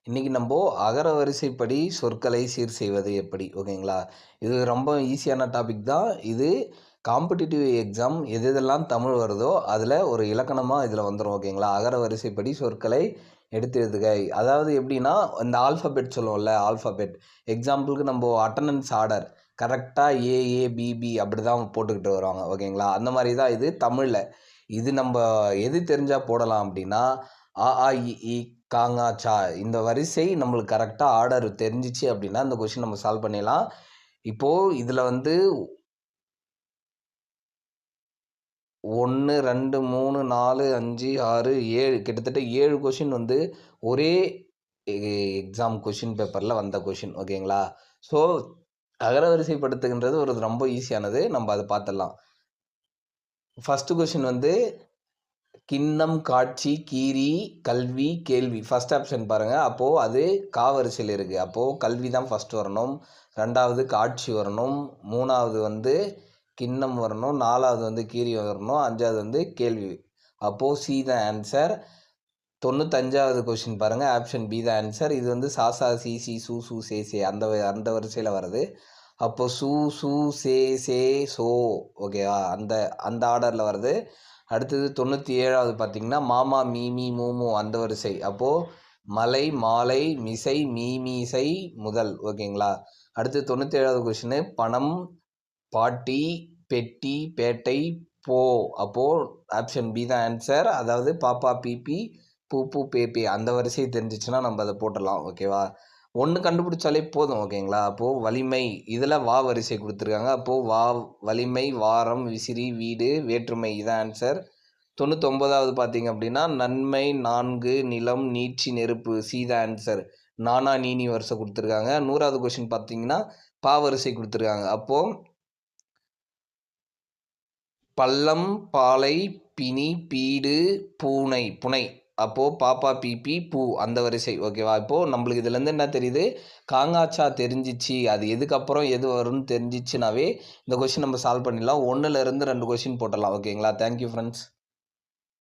இன்னைக்கு நம்ம அகர வரிசைப்படி சொற்களை சீர் செய்வது எப்படி? ஓகேங்களா? இது ரொம்ப ஈஸியான டாபிக் தான். இது காம்படிட்டிவ் எக்ஸாம் எது எதெல்லாம் தமிழ் வருதோ, அதில ஒரு இலக்கணமா இதில வந்துரும். ஓகேங்களா? அகர வரிசைப்படி சொற்களை எடுத்து எழுதுக. அதாவது எப்படின்னா, இந்த ஆல்ஃபாபெட் சொல்லுவோம்ல, ஆல்ஃபாபெட். எக்ஸாம்பிளுக்கு நம்ம அட்டெண்டன்ஸ் ஆர்டர் கரெக்ட்டா ஏ, பி அப்படிதான் போட்டுக்கிட்டு வருவாங்க. ஓகேங்களா? அந்த மாரி தான் இது தமிழ்ல. இது நம்ப எது தெரிஞ்சா போடலாம் அப்படின்னா, இ, ச இந்த வரிசை நம்மளுக்கு கரெக்டா ஆர்டர் தெரிஞ்சுச்சு அப்படின்னா, இந்த கொஸ்டின் நம்ம சால்வ் பண்ணிடலாம். இப்போ இதுல வந்து 1, 2, 3, 4, 5, 6, 7 கிட்டத்தட்ட 7 கொஸ்டின் வந்து ஒரே எக்ஸாம் கொஸ்டின் பேப்பர்ல வந்த கொஸ்டின். ஓகேங்களா? ஸோ அகரவரிசைப்படுத்துகின்றது ஒரு ரொம்ப ஈஸியானது. நம்ம அத பார்த்துடலாம். ஃபர்ஸ்ட் கொஸ்டின் வந்து கிண்ணம், காட்சி, கீரி, கல்வி, கேள்வி. ஃபர்ஸ்ட் ஆப்ஷன் பாருங்க. அப்போ அது வரிசையில இருக்கு. அப்போ கல்வி தான் ஃபர்ஸ்ட் வரணும். 2வது காட்சி வரணும். 3வது வந்து கிண்ணம் வரணும். 4வது வந்து கீரி வரணும். 5வது வந்து கேள்வி. அப்போ சி த ஆன்சர். 95வது கொஸ்டின் பாருங்க. Option B the answer. இது வந்து சாசா, சி, சு, சே அந்த வரிசையில வருது. அப்போ சு, சே, சோ ஓகேவா? அந்த அந்த ஆர்டர்ல வருது. அடுத்தது 97வது பார்த்தீங்கன்னா, மாமா, மூமு அந்த வரிசை. அப்போ மலை, மாலை, மிசை, மீசை, முதல் ஓகேங்களா? அடுத்து 97வது கொஸ்டின் பணம், பாட்டி, பெட்டி, பேட்டை, போ. அப்போ ஆப்ஷன் பி தான் ஆன்சர். அதாவது பாப்பா, பீப்பி, பூ, பேப்பி அந்த வரிசை தெரிஞ்சிச்சுன்னா நம்ம அதை போட்டுடலாம். ஓகேவா? 1 கண்டுபிடிச்சாலே போதும். ஓகேங்களா? அப்போ வலிமை இதில் வா வரிசை கொடுத்துருக்காங்க. அப்போ வா, வலிமை, வாரம், விசிறி, வீடு, வேற்றுமை இதான் ஆன்சர். 99வது பார்த்தீங்க அப்படின்னா, நன்மை, 4, நிலம், நீட்சி, நெருப்பு சி த ஆன்சர். நானா, நீனி வரிசை கொடுத்துருக்காங்க. 100வது கொஸ்டின் பார்த்தீங்கன்னா, பா வரிசை கொடுத்துருக்காங்க. அப்போ பள்ளம், பாலை, பிணி, பீடு, புனை. அப்போ பாப்பா, பீப்பி, பூ அந்த வரிசை. ஓகேவா? இப்போ நம்மளுக்கு இதுலேருந்து என்ன தெரியுது? காங்காச்சா தெரிஞ்சிச்சு. அது எதுக்கப்புறம் எது வரும்னு தெரிஞ்சிச்சுனாவே இந்த கொஸ்டின் நம்ம சால்வ் பண்ணிடலாம். 1லேருந்து 2 கொஸ்டின் போட்டுடலாம். ஓகேங்களா? Thank you friends.